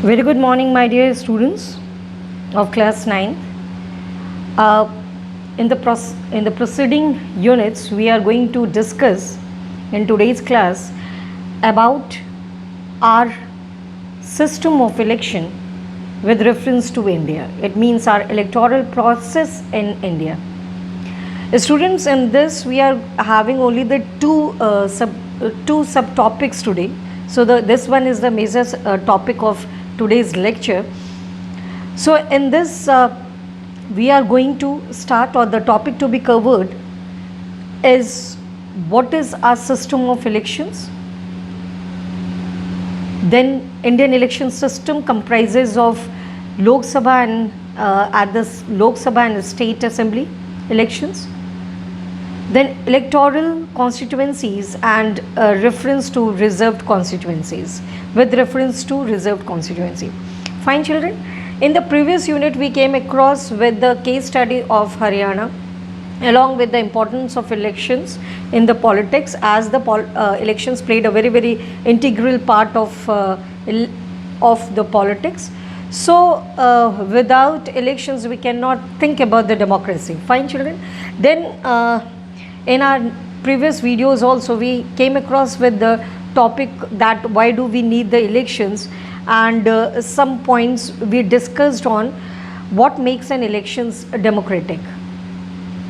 Very good morning, my dear students of class 9. Uh, in the preceding units, we are going to discuss in today's class about our system of election with reference to India. It means our electoral process in India. Students, in this we are having only the two subtopics today. So this one is the major topic of today's lecture. So in this we are going to start, or the topic to be covered is what is our system of elections. Then Indian election system comprises of Lok Sabha and at this Lok Sabha and State Assembly elections. Then electoral constituencies and reference to reserved constituencies, with reference to reserved constituency. Fine children, in the previous unit we came across with the case study of Haryana along with the importance of elections in the politics, as the elections played a very integral part of the politics. So without elections we cannot think about the democracy. Fine children, then in our previous videos also we came across with the topic that why do we need the elections, and some points we discussed on what makes an elections democratic,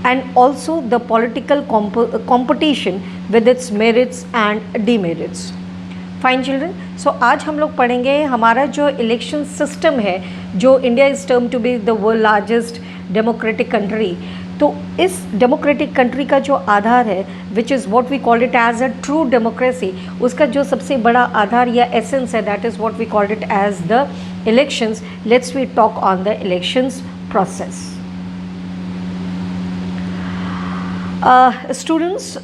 and also the political competition with its merits and demerits. Fine children, so आज हम लोग पढ़ेंगे हमारा जो election system है, जो India is term to be the world largest democratic country. तो इस डेमोक्रेटिक कंट्री का जो आधार है, which is what we called it as a true democracy, उसका जो सबसे बड़ा आधार या एसेंस है, that is what we called it as the elections. Let's we talk on the elections process. Students,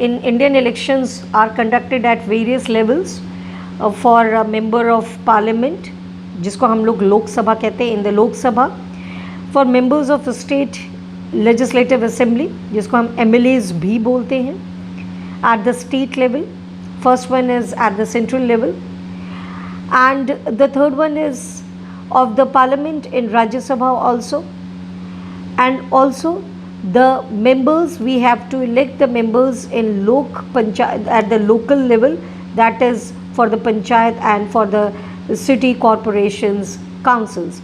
in Indian elections are conducted at various levels for a member of parliament, जिसको हम लोग लोक सभा कहते हैं, in the लोक सभा, for members of state legislative assembly, जिसको हम MLAs भी बोलते हैं, at the state level. First one is at the central level, and the third one is of the parliament in Rajya Sabha also, and also the members, we have to elect the members in lok panchayat at the local level, that is for the panchayat and for the city corporations, councils.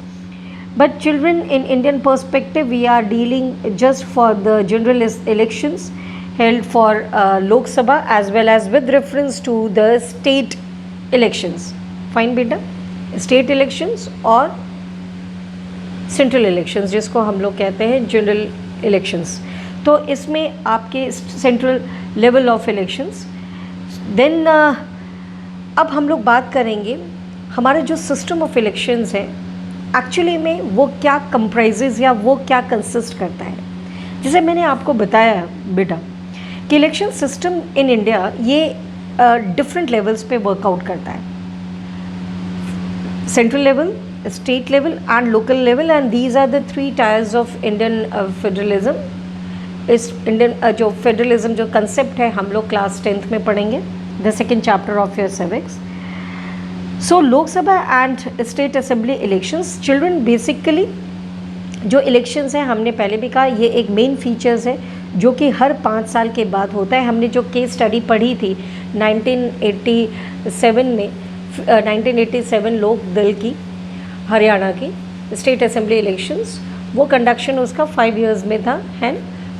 But children, in Indian perspective we are dealing just for the general elections held for Lok Sabha as well as with reference to the state elections. Fine beta, state elections और central elections, जिसको हम लोग कहते हैं general elections. तो इसमें आपके central level of elections. Then अब हम लोग बात करेंगे हमारा जो सिस्टम ऑफ इलेक्शंस है, एक्चुअली में वो क्या कंप्राइजेज या वो क्या कंसिस्ट करता है. जैसे मैंने आपको बताया बेटा कि इलेक्शन सिस्टम इन इंडिया ये डिफरेंट लेवल्स पे वर्कआउट करता है. Central level, state level and local level, and these are the three tiers of Indian federalism. इस इंडियन जो फेडरलिज्म जो कंसेप्ट है हम लोग क्लास 10th में पढ़ेंगे, the second chapter of your civics. So Lok Sabha and state assembly elections, children basically जो elections हैं हमने पहले भी कहा ये एक मेन फीचर्स है जो कि हर 5 साल के बाद होता है. हमने जो केस स्टडी पढ़ी थी 1987 में, 1987 लोक दल की हरियाणा की स्टेट असेंबली इलेक्शंस, वो कंडक्शन उसका 5 years में था, है.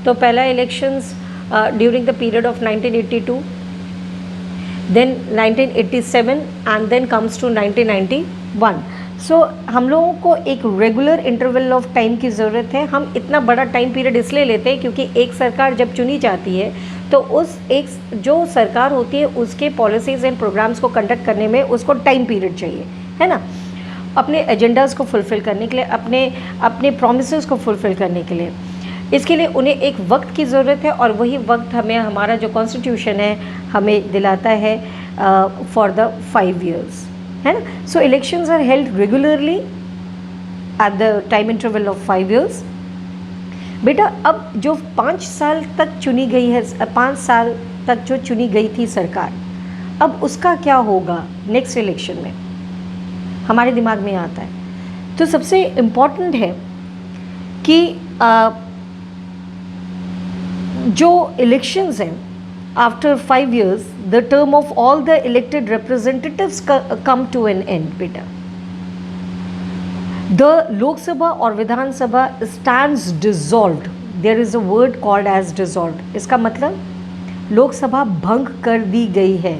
तो पहला elections during the period of 1982, then 1987 and then comes to 1991. So हम लोगों को एक रेगुलर इंटरवल ऑफ टाइम की ज़रूरत है. हम इतना बड़ा टाइम पीरियड इसलिए लेते हैं क्योंकि एक सरकार जब चुनी जाती है तो उस एक जो सरकार होती है उसके पॉलिसीज़ एंड प्रोग्राम्स को कंडक्ट करने में उसको टाइम पीरियड चाहिए, है ना, अपने एजेंडाज़ को फुलफ़िल करने के लिए, अपने प्रॉमिसेस को फुलफ़िल करने के लिए. इसके लिए उन्हें एक वक्त की ज़रूरत है, और वही वक्त हमें हमारा जो कॉन्स्टिट्यूशन है हमें दिलाता है फॉर द 5 years, है ना. So elections are held regularly at the time interval of 5 years. बेटा अब जो 5 साल तक चुनी गई है, 5 साल तक जो चुनी गई थी सरकार, अब उसका क्या होगा नेक्स्ट इलेक्शन में. हमारे दिमाग में आता है। तो सबसे इम्पॉर्टेंट है कि जो इलेक्शंस हैं after 5 years the term of all the elected representatives come to an end बेटा। द लोकसभा और Vidhan Sabha stands dissolved. There is a word called as dissolved. इसका मतलब लोकसभा भंग कर दी गई है।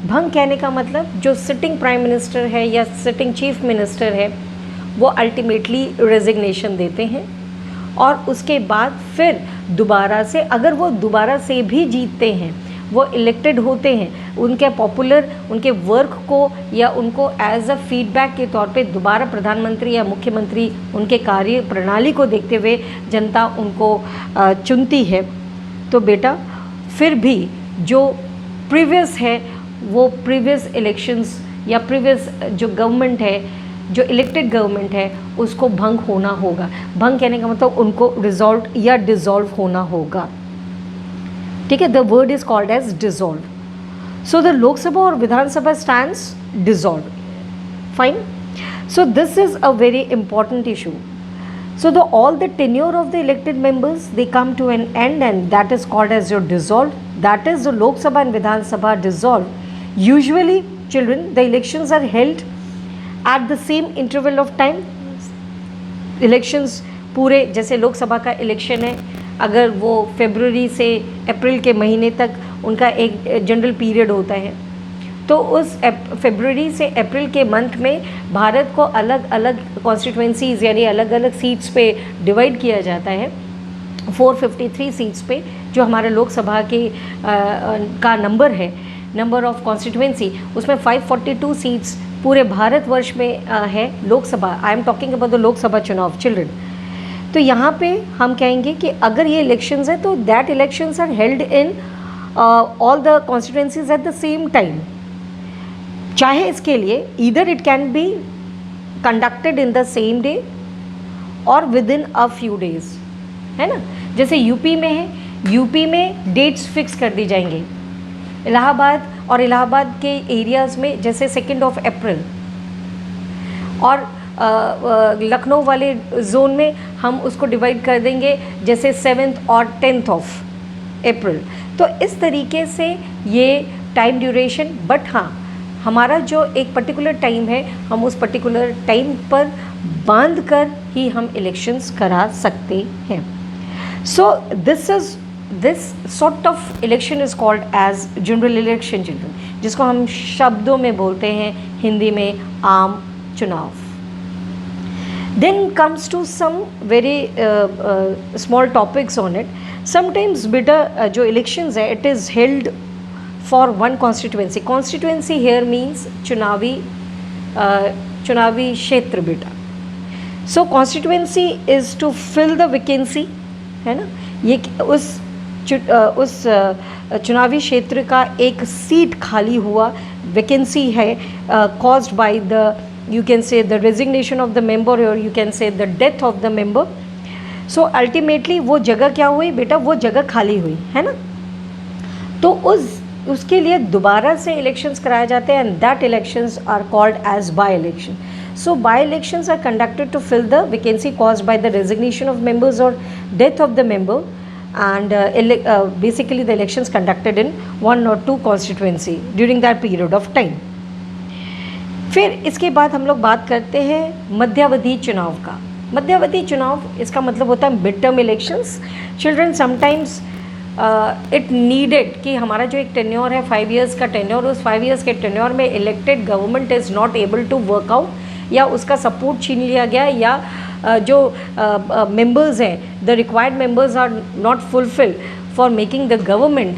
भंग कहने का मतलब जो सिटिंग प्राइम मिनिस्टर है या सिटिंग चीफ मिनिस्टर है वो अल्टीमेटली रेजिग्नेशन देते हैं और उसके बाद फिर दोबारा से, अगर वो दोबारा से भी जीतते हैं, वो इलेक्टेड होते हैं, उनके पॉपुलर उनके वर्क को या उनको एज अ फीडबैक के तौर पे दोबारा प्रधानमंत्री या मुख्यमंत्री उनके कार्य प्रणाली को देखते हुए जनता उनको चुनती है। तो बेटा फिर भी जो प्रीवियस है वो प्रीवियस इलेक्शंस या प्रीवियस जो गवर्नमेंट है, जो इलेक्टेड गवर्नमेंट है, उसको भंग होना होगा। भंग कहने का मतलब उनको रिजॉल्व या डिसॉल्व होना होगा। ठीक है, the word is called as dissolve. So the Lok Sabha और Vidhan Sabha stands dissolve. Fine. So this is a very important issue. So all the tenure of the elected members, they come to an end, and that is called as your dissolved. That is the Lok Sabha and Vidhan Sabha dissolved. Usually, children, the elections are held at the same interval of time. Elections पूरे, जैसे लोक सभा का election है, अगर वो फरवरी से अप्रैल के महीने तक उनका एक जनरल पीरियड होता है, तो उस फरवरी से अप्रैल के मंथ में भारत को अलग अलग कॉन्स्टिट्यूएंसीज़ यानी अलग अलग सीट्स पे डिवाइड किया जाता है। 453 सीट्स पे जो हमारे लोकसभा के का नंबर है, नंबर ऑफ कॉन्स्टिट्यूएंसी, उसमें 542 सीट्स पूरे भारतवर्ष में है Lok Sabha. I am talking about the Lok Sabha चुनाव चिल्ड्रन। तो यहाँ पे हम कहेंगे कि अगर ये इलेक्शंस है तो that elections are held in all the constituencies at the same time. चाहे इसके लिए either it can be conducted in the same day और within a few days, है ना। जैसे यूपी में है, यूपी में डेट्स फिक्स कर दी जाएंगे। इलाहाबाद और इलाहाबाद के एरियाज़ में जैसे 2 अप्रैल, और लखनऊ वाले जोन में हम उसको डिवाइड कर देंगे जैसे 7 और 10 अप्रैल। तो इस तरीके से ये टाइम ड्यूरेशन, बट हाँ हमारा जो एक पर्टिकुलर टाइम है हम उस पर्टिकुलर टाइम पर बांध कर ही हम इलेक्शंस करा सकते हैं। So this sort of election is called as general election children, जिसको हम शब्दों में बोलते हैं हिंदी में आम चुनाव। Then comes to some very small topics on it. Sometimes बेटा जो इलेक्शंस है it is held for one constituency. Constituency here means चुनावी क्षेत्र बेटा। So constituency is to fill the vacancy, है ना। ये उस चुनावी क्षेत्र का एक सीट खाली हुआ, वैकेंसी है, caused by the, you can say the resignation of the member or you can say the death of the member. So ultimately वो जगह क्या हुई बेटा, वो जगह खाली हुई, है ना। तो उसके लिए दोबारा से इलेक्शंस कराए जाते हैं, and that elections are called as by election. So by elections are conducted to fill the vacancy caused by the resignation of members और death of the member, and basically the elections conducted in 1 or 2 constituency during that period of time. फिर इसके बाद हम लोग बात करते हैं मध्यावधि चुनाव का। मध्यावधि चुनाव इसका मतलब होता है mid term elections. Children sometimes it needed कि हमारा जो एक टेन्योर है 5 years का टेन्योर, उस 5 years के टेन्योर में elected government is not able to work out, या उसका सपोर्ट छीन लिया गया, या जो मेंबर्स हैं the required members are not fulfil for making the government.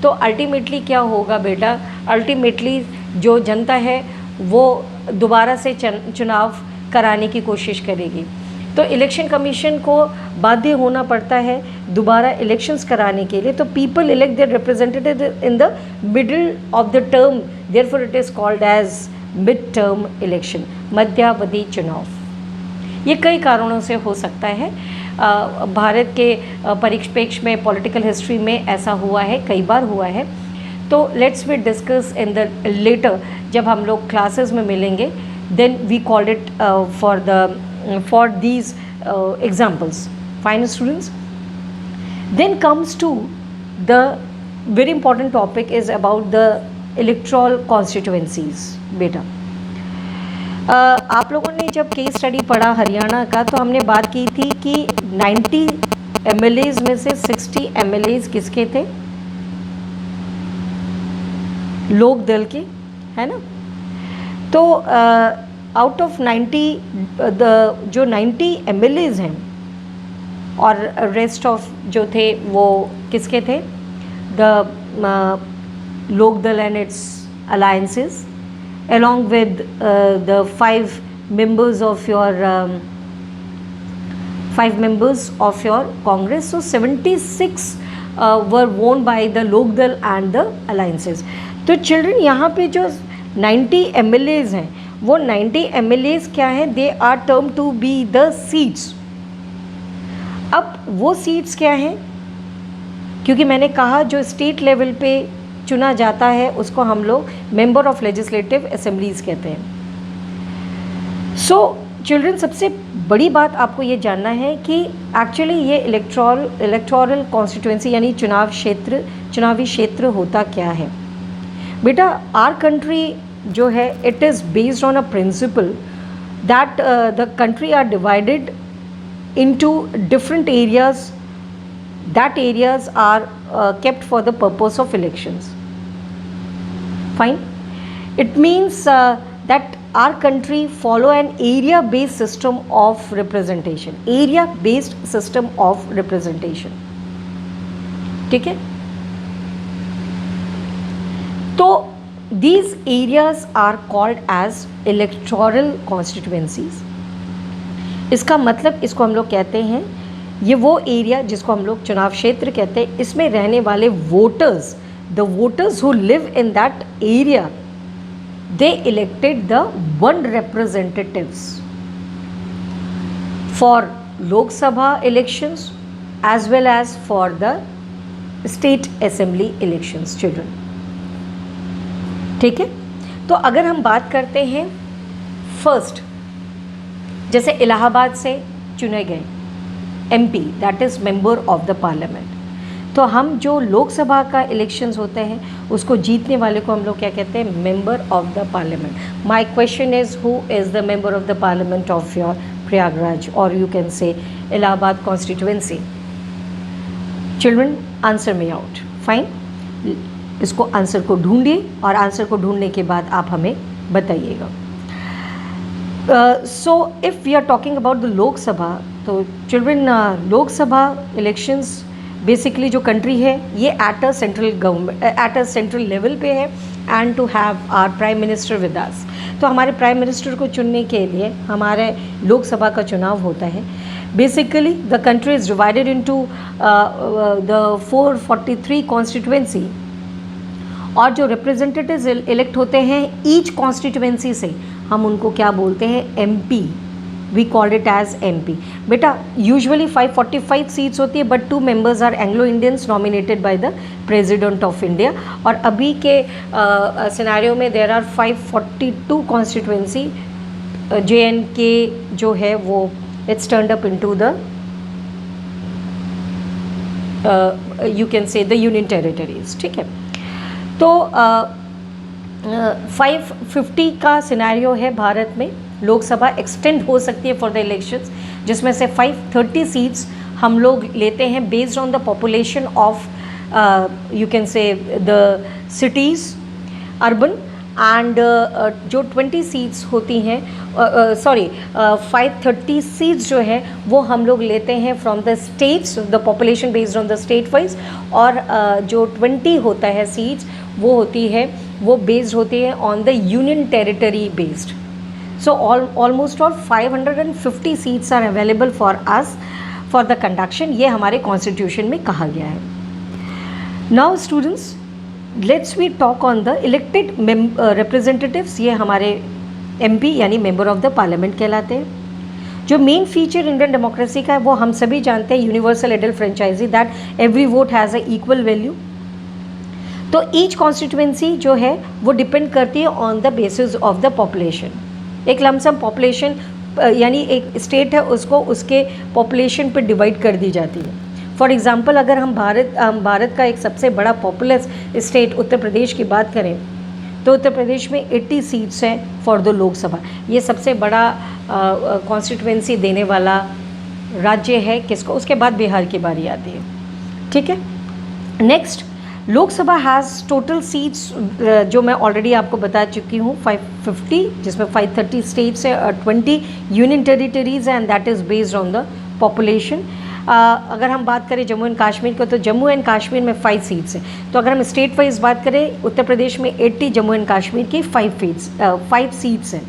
तो अल्टीमेटली क्या होगा बेटा, अल्टीमेटली जो जनता है वो दोबारा से चुनाव कराने की कोशिश करेगी। तो इलेक्शन कमीशन को बाध्य होना पड़ता है दोबारा इलेक्शंस कराने के लिए। तो people elect their representative in the middle of the term, therefore it is called as mid term election, मध्यावधि चुनाव। ये कई कारणों से हो सकता है। भारत के परिप्रेक्ष्य में पॉलिटिकल हिस्ट्री में ऐसा हुआ है, कई बार हुआ है। तो let's we discuss in the later, जब हम लोग क्लासेस में मिलेंगे then we called it for these examples. Fine, students. Then comes to the very important topic is about the electoral constituencies. बेटा आप लोगों ने जब केस स्टडी पढ़ा हरियाणा का तो हमने बात की थी कि 90 MLAs में से 60 MLAs किसके थे? लोक दल के, है ना? तो आउट ऑफ 90 जो 90 MLAs हैं और रेस्ट ऑफ जो थे वो किसके थे? द लोक दल and it's alliances along with the 5 members of your Congress. So 76 were won by the Lok Dal and the alliances. तो children यहाँ पे जो 90 MLAs हैं वो 90 MLAs क्या हैं? They are termed to be the seats. अब वो seats क्या हैं? क्योंकि मैंने कहा जो स्टेट लेवल पे चुना जाता है उसको हम लोग मेंबर ऑफ लेजिस्लेटिव असेंबलीज कहते हैं. सो चिल्ड्रन, सबसे बड़ी बात आपको ये जानना है कि एक्चुअली ये इलेक्टोरल कॉन्स्टिट्यूएंसी यानी चुनावी क्षेत्र होता क्या है. बेटा आवर कंट्री जो है it is based on a principle that the country are divided into different areas. That areas are kept for the purpose of elections. Fine. It means that our country follow an area-based system of representation. Area-based system of representation. ठीक है? तो these areas are called as electoral constituencies. इसका मतलब इसको हम लोग कहते हैं ये वो एरिया जिसको हम लोग चुनाव क्षेत्र कहते हैं. इसमें रहने वाले voters, the voters who live in that area, they elected the one representatives for Lok Sabha elections as well as for the state assembly elections. Children ठीक है. तो अगर हम बात करते हैं फर्स्ट, जैसे इलाहाबाद से चुने गए MP, that is member of the parliament. तो हम जो लोकसभा का इलेक्शंस होते हैं उसको जीतने वाले को हम लोग क्या कहते हैं? Member of the parliament. My question is who is the member of the parliament of your Prayagraj और you can say Allahabad constituency. Children answer me out. Fine. इसको आंसर को ढूंढिए और आंसर को ढूंढने के बाद आप हमें बताइएगा. So if we are talking about the Lok Sabha, तो children लोकसभा इलेक्शंस बेसिकली जो कंट्री है ये at a central government at a central level पे है and to have our prime minister with us. तो हमारे प्राइम मिनिस्टर को चुनने के लिए हमारे लोकसभा का चुनाव होता है. Basically the country is divided into the 443 constituency और जो रिप्रेजेंटेटिव्स इलेक्ट होते हैं ईच कॉन्स्टिट्यूएंसी से हम उनको क्या बोलते हैं? MP. We called it as MP. बेटा यूजुअली 545 सीट्स होती है but 2 members are Anglo Indians nominated by the president of India. और अभी के सिनेरियो में देयर आर 542 कॉन्स्टिट्यूएंसी. JNK जो है वो it's turned up into the you can से द यूनियन टेरिटरीज. ठीक है. तो 550 का सिनेरियो है भारत में. लोकसभा एक्सटेंड हो सकती है फॉर द इलेक्शंस जिसमें से 530 सीट्स हम लोग लेते हैं based on the population of you can से द सिटीज़ अर्बन एंड जो 20 सीट्स होती हैं 530 सीट्स जो है वो हम लोग लेते हैं from the states, the population based on the state wise. और जो 20 होता है सीट्स वो बेस्ड होती है on the union territory based. So almost all 550 seats are available for us for the conduction. ये हमारे कॉन्स्टिट्यूशन में कहा गया है. Now students let's we talk on the elected representatives. ये हमारे MP यानी मेंबर ऑफ द पार्लियामेंट कहलाते हैं. जो मेन फीचर इंडियन डेमोक्रेसी का है वो हम सभी जानते हैं, universal adult franchise, that every vote has a equal value. तो ईच कॉन्स्टिट्यूएंसी जो है वो डिपेंड करती है on the basis of the population. एक लमसम पॉपुलेशन यानी एक स्टेट है उसको उसके पॉपुलेशन पे डिवाइड कर दी जाती है। फॉर एग्ज़ाम्पल अगर हम भारत का एक सबसे बड़ा पॉपुलस स्टेट उत्तर प्रदेश की बात करें तो उत्तर प्रदेश में 80 सीट्स हैं फॉर द लोकसभा। ये सबसे बड़ा कॉन्स्टिट्यूएंसी देने वाला राज्य है किसको, उसके बाद बिहार की बारी आती है। ठीक है, next Lok Sabha has total seats जो मैं ऑलरेडी आपको बता चुकी हूँ 550, जिसमें 530 स्टेट्स है और 20 यूनियन टेरिटरीज़ है and that is based on the population. अगर हम बात करें जम्मू एंड कश्मीर को तो जम्मू एंड कश्मीर में 5 सीट्स हैं। तो अगर हम स्टेट वाइज बात करें उत्तर प्रदेश में 80, जम्मू एंड कश्मीर की 5 सीट्स हैं।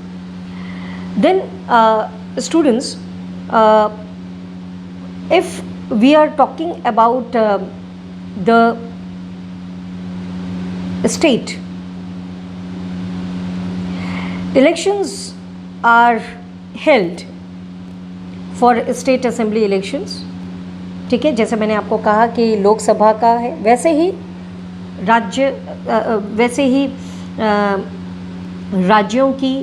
Then students, if we are talking about the state, elections are held for state assembly elections। ठीक है, जैसे मैंने आपको कहा कि लोकसभा का है वैसे ही राज्यों की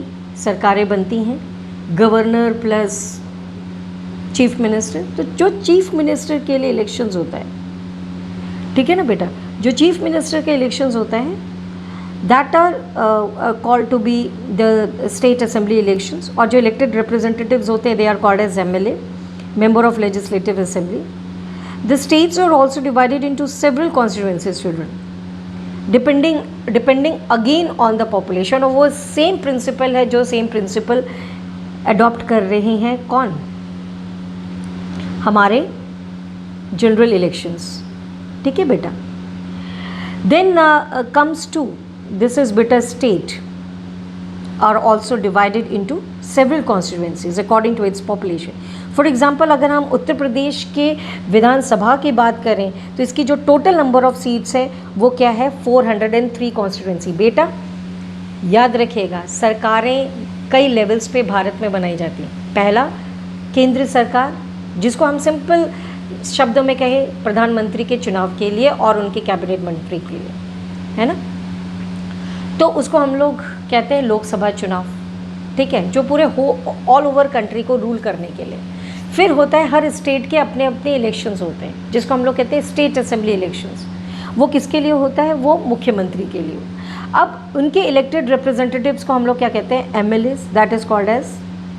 सरकारें बनती हैं, गवर्नर प्लस चीफ मिनिस्टर। तो जो चीफ मिनिस्टर के लिए इलेक्शंस होता है, ठीक है ना बेटा, जो चीफ मिनिस्टर के इलेक्शंस होता है that are called to be the state assembly elections. और जो इलेक्टेड रिप्रेजेंटेटिव्स होते हैं they are called as MLA, member of legislative assembly. The states are also divided into several constituencies children, depending again on the population. और वो same principle है जो same principle adopt कर रहे हैं कौन, हमारे जनरल इलेक्शंस। ठीक है बेटा, then comes to this is beta state are also divided into several constituencies according to its population. For example अगर हम उत्तर प्रदेश के विधानसभा की बात करें तो इसकी जो टोटल नंबर ऑफ सीट्स है वो क्या है 403 कॉन्स्टिट्यूएंसी। बेटा याद रखिएगा सरकारें कई लेवल्स पे भारत में बनाई जाती हैं। पहला केंद्र सरकार, जिसको हम सिंपल शब्दों में कहे प्रधानमंत्री के चुनाव के लिए और उनके कैबिनेट मंत्री के लिए, है ना, तो उसको हम लोग कहते हैं लोकसभा चुनाव। ठीक है, जो पूरे ऑल ओवर कंट्री को रूल करने के लिए। फिर होता है हर स्टेट के अपने अपने इलेक्शंस होते हैं जिसको हम लोग कहते हैं स्टेट असेंबली इलेक्शंस। वो किसके लिए होता है, वो मुख्यमंत्री के लिए। अब उनके इलेक्टेड रिप्रेजेंटेटिव्स को हम लोग क्या कहते हैं, MLAs, that is called as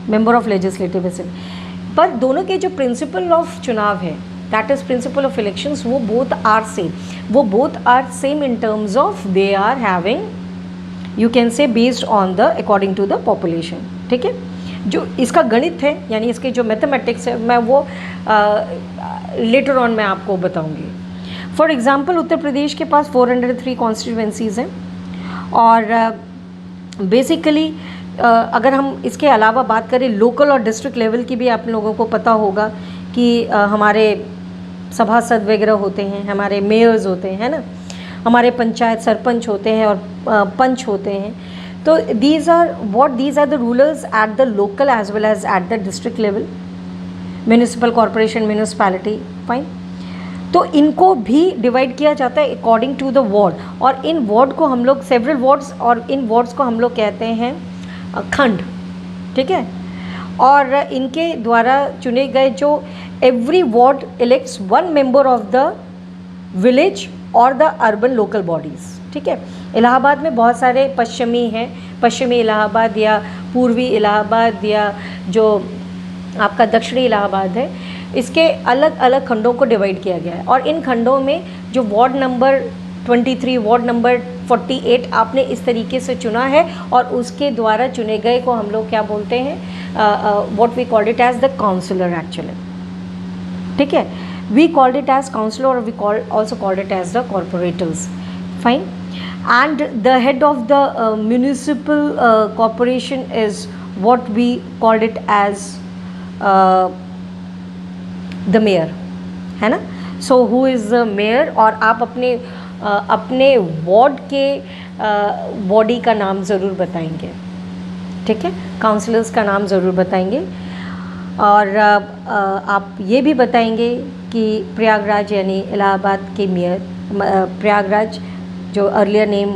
member of legislative assembly. पर दोनों के जो प्रिंसिपल ऑफ चुनाव है that is principle of elections, वो बोथ आर सेम। वो both are same in terms of they are having, you can say based on the according to the population. ठीक है, जो इसका गणित है यानी इसके जो मैथमेटिक्स है मैं वो लेटर ऑन मैं आपको बताऊंगी। फॉर एग्जांपल उत्तर प्रदेश के पास 403 कॉन्स्टिट्यूएंसीज़ हैं और बेसिकली अगर हम इसके अलावा बात करें लोकल और डिस्ट्रिक्ट लेवल की भी आप लोगों को पता होगा कि हमारे सभासद वगैरह होते हैं, हमारे मेयर्स होते हैं, है ना, हमारे पंचायत सरपंच होते हैं और पंच होते हैं। तो these are the rulers at the local as well as at the district level, municipal corporation, municipality, fine. तो इनको भी डिवाइड किया जाता है अकॉर्डिंग टू द वार्ड, और इन वार्ड को हम लोग सेवरल वार्ड्स, और इन वार्ड्स को हम लोग कहते हैं खंड। ठीक है, और इनके द्वारा चुने गए जो every ward elects one member of the village और द अर्बन लोकल बॉडीज़। ठीक है, इलाहाबाद में बहुत सारे पश्चिमी हैं, पश्चिमी इलाहाबाद या पूर्वी इलाहाबाद या जो आपका दक्षिणी इलाहाबाद है, इसके अलग अलग खंडों को डिवाइड किया गया है। और इन खंडों में जो वार्ड नंबर 23, वार्ड नंबर 48 आपने इस तरीके से चुना है और उसके द्वारा चुने गए को हम लोग क्या बोलते हैं, what we called it as the counsellor actually. ठीक है, we called it as counsellor और we also called it as the corporators, fine. And the head of the municipal corporation is what we called it as the mayor, है ना। So who is the mayor, और आप अपने ward के body का नाम ज़रूर बताएंगे। ठीक है, काउंसलर्स का नाम ज़रूर बताएंगे। और आप ये भी बताएंगे कि प्रयागराज यानी इलाहाबाद के मेयर, प्रयागराज जो अर्लियर नेम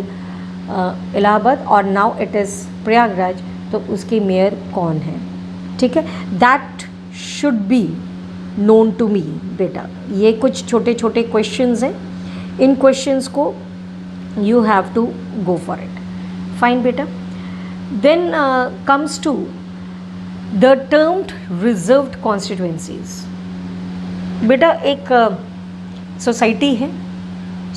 इलाहाबाद और नाउ इट इज़ प्रयागराज, तो उसकी मेयर कौन है, ठीक है, that should be known to me बेटा। ये कुछ छोटे छोटे क्वेश्चंस हैं, इन क्वेश्चंस को you have to go for it, fine बेटा। Then comes to the termed reserved constituencies. बेटा एक सोसाइटी है,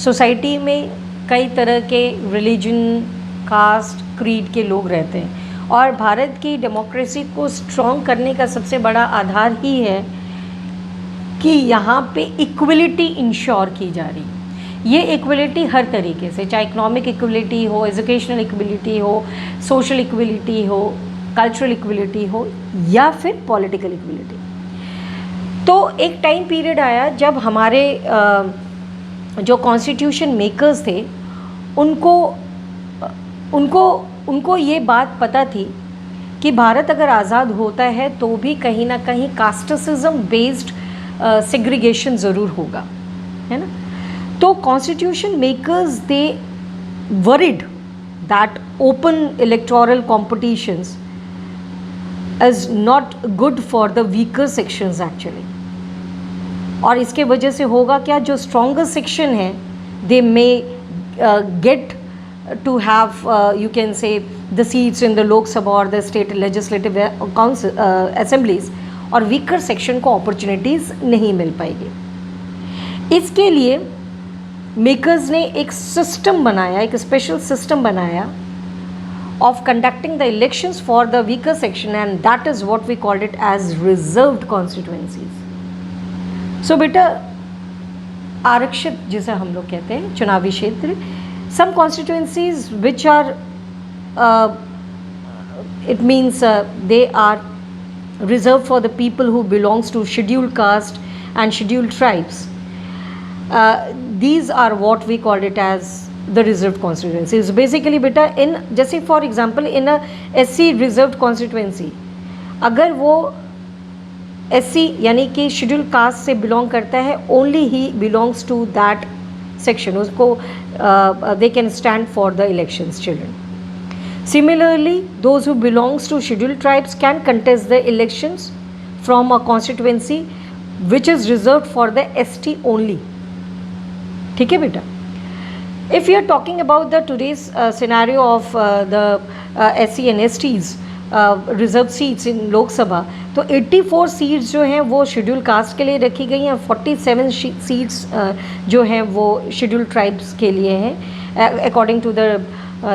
सोसाइटी में कई तरह के रिलीजन, कास्ट, क्रीड के लोग रहते हैं और भारत की डेमोक्रेसी को स्ट्रॉन्ग करने का सबसे बड़ा आधार ही है कि यहाँ पे इक्वलिटी इंश्योर की जा रही है। ये इक्वलिटी हर तरीके से, चाहे इकोनॉमिक इक्वलिटी हो, एजुकेशनल इक्वलिटी हो, सोशल इक्वलिटी हो, कल्चरल इक्वलिटी हो या फिर पॉलिटिकल इक्वलिटी। तो एक टाइम पीरियड आया जब हमारे जो कॉन्स्टिट्यूशन मेकर्स थे उनको उनको उनको ये बात पता थी कि भारत अगर आज़ाद होता है तो भी कहीं ना कहीं कास्टिसिज्म बेस्ड सेग्रीगेशन ज़रूर होगा, है ना। तो constitution makers they worried that open electoral competitions is not good for the weaker sections actually. और इसके वजह से होगा क्या, जो स्ट्रॉन्गर सेक्शन है they may get to have you can say the seats in the Lok Sabha or the state legislative council assemblies, और weaker section को opportunities नहीं मिल पाएगी। इसके लिए makers ने एक system बनाया, एक special system बनाया of conducting the elections for the weaker section, and that is what we called it as reserved constituencies. So बेटा आरक्षित जिसे हम लोग कहते हैं, चुनावी क्षेत्र, some constituencies which are it means they are reserved for the people who belongs to scheduled caste and scheduled tribes. These are what we call it as the reserved constituencies. Basically beta in जैसे for example in a SC reserved constituency, अगर वो SC यानी कि scheduled caste से belong करता है, only he belongs to that section, उसको they can stand for the elections, children. Similarly, those who belongs to scheduled tribes can contest the elections from a constituency which is reserved for the ST only. ठीक है बेटा। If you are talking about the today's scenario of the SC and STs reserve seats in Lok Sabha, तो 84 seats जो हैं वो schedule caste के लिए रखी गई हैं, 47 सीट्स जो हैं वो शेड्यूल ट्राइब्स के लिए हैं according to the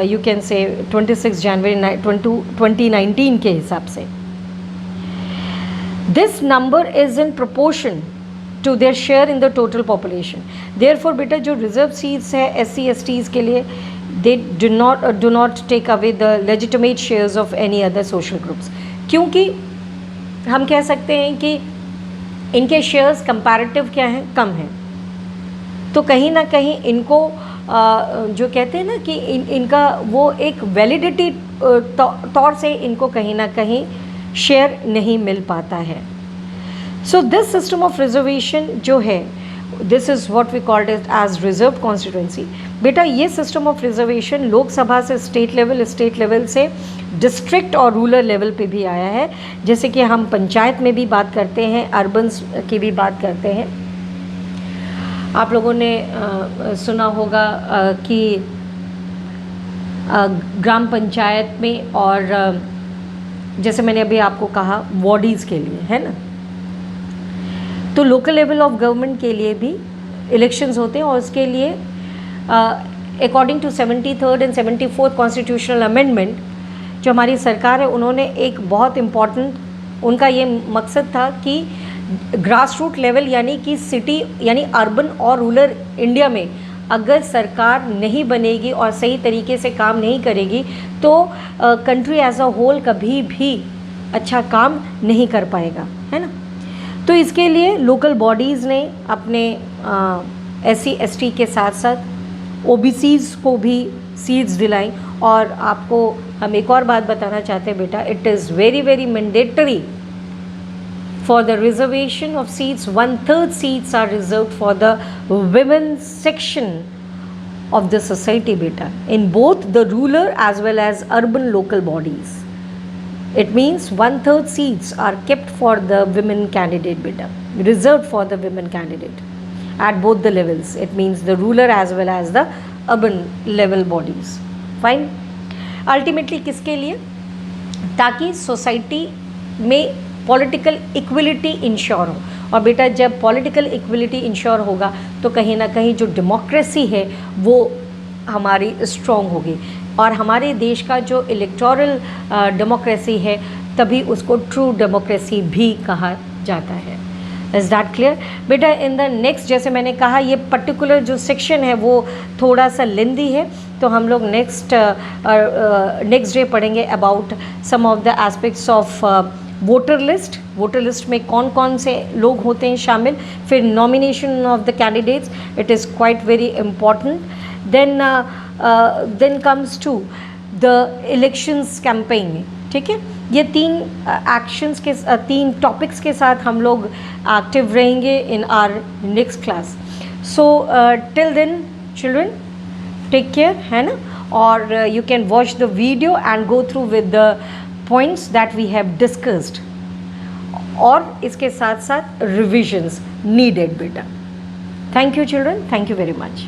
you can say 26 जनवरी 2019 के हिसाब से। This number is in proportion to their share in the total population. Therefore बेटा जो रिजर्व सीट्स है SC STs के लिए, they do not take away the legitimate shares of any other social groups, क्योंकि हम कह सकते हैं कि इनके शेयर्स कंपैरेटिव क्या हैं, कम हैं। तो कहीं ना कहीं इनको जो कहते हैं ना कि इनका वो एक वैलिडिटी तौर से इनको कहीं ना कहीं शेयर नहीं मिल पाता है। So this system of reservation जो है, this is what we called it as reserve constituency. बेटा ये सिस्टम ऑफ रिजर्वेशन लोकसभा से स्टेट लेवल से डिस्ट्रिक्ट और रूरल लेवल पे भी आया है। जैसे कि हम पंचायत में भी बात करते हैं, अर्बन्स की भी बात करते हैं। आप लोगों ने सुना होगा कि ग्राम पंचायत में और जैसे मैंने अभी आपको कहा वार्डीज़ के लिए, है ना, तो लोकल लेवल ऑफ गवर्नमेंट के लिए भी इलेक्शंस होते हैं और उसके लिए according to 73rd and 74th constitutional amendment जो हमारी सरकार है, उन्होंने एक बहुत इम्पॉर्टेंट, उनका ये मकसद था कि ग्रास रूट लेवल यानी कि सिटी यानी अर्बन और रूरल इंडिया में अगर सरकार नहीं बनेगी और सही तरीके से काम नहीं करेगी तो कंट्री एज अ होल कभी भी अच्छा काम नहीं कर पाएगा, है ना। तो इसके लिए लोकल बॉडीज़ ने अपने SC ST के साथ साथ OBCs को भी सीट्स दिलाई। और आपको हम एक और बात बताना चाहते हैं बेटा, it is very very mandatory for the reservation of seats, 1/3 seats are reserve for the women section of the society बेटा, in both the rural as well as urban local bodies। It means 1/3 seats are kept for the women candidate beta, reserved for the women candidate at both the levels. It means the rural as well as the urban level bodies. Fine. Ultimately किसके लिए? ताकि society में political equality ensure हो, और बेटा जब political equality ensure होगा तो कहीं ना कहीं जो डेमोक्रेसी है वो हमारी स्ट्रॉन्ग होगी, और हमारे देश का जो इलेक्टोरल डेमोक्रेसी है तभी उसको ट्रू डेमोक्रेसी भी कहा जाता है. इज़ दैट क्लियर बेटा? इन द नेक्स्ट, जैसे मैंने कहा ये पर्टिकुलर जो सेक्शन है वो थोड़ा सा लेंदी है, तो हम लोग नेक्स्ट डे पढ़ेंगे about some of the aspects of voter list. Voter list में कौन कौन से लोग होते हैं शामिल, फिर nomination of the candidates, it is quite very important. Then comes to the elections campaign. ठीक है, ये 3 एक्शंस के 3 टॉपिक्स के साथ हम लोग एक्टिव रहेंगे in our next class. So till then children take care, है ना, और you can watch the video and go through with the points that we have discussed, और इसके साथ साथ रिविजन्स नीडेड बेटा. Thank you children, thank you very much.